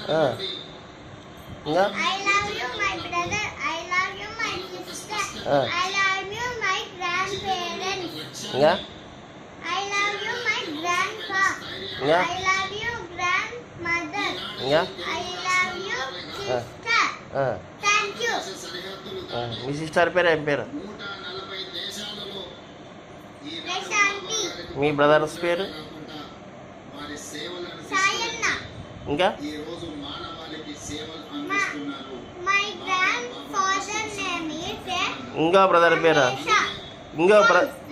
ఇంకా I love you, my brother. I love you, my sister. I love you, my grandparents. ఇంకా I love you, my grandpa. ఇంకా I love you, grandmother. ఇంకా I love you, sister. Thank you. Me sister పేరు ఏం పేరు? Prashanti. మీ brothers పేరు? Sayana. ఇంకా My grandfather name is ఇంకో brother పేరు? Sha.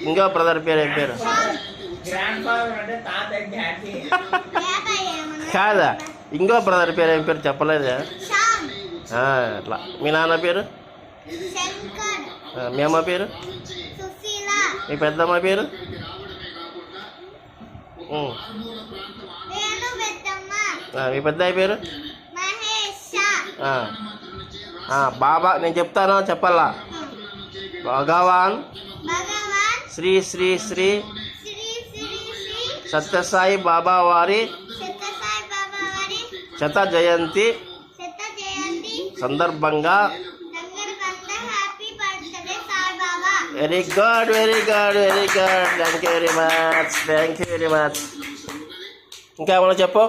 ఇంకో బ్రదర్ పేరు ఏం పేరు? గ్రాండ్ ఫాదర్ అంటే తాత డాడీ. కాదా, ఇంకో బ్రదర్ పేరు ఏం పేరు చెప్పలేదా? Sham. అట్లా. మీ నాన్న పేరు? Shankar. మీ అమ్మ పేరు? Susila. మీ పెద్దమ్మ పేరు? Venu Vettama. మీ పెద్దయ్య పేరు? Mahesha. బాబా నేను చెప్తాను, చెప్పాలా? భగవాన్ Bhagavan. Shri Shri Shri Sri Sri Sri. Sathya Sai బాబా వారి Satyasai Baba Vari. శత జయంతి Seta Jayanti. సందర్భంగా Sangarkanda happy birthday Sai Baba. Very good, very good, very good. Thank you very much, thank you very much. ఇంకా ఏమన్నా చెప్పు.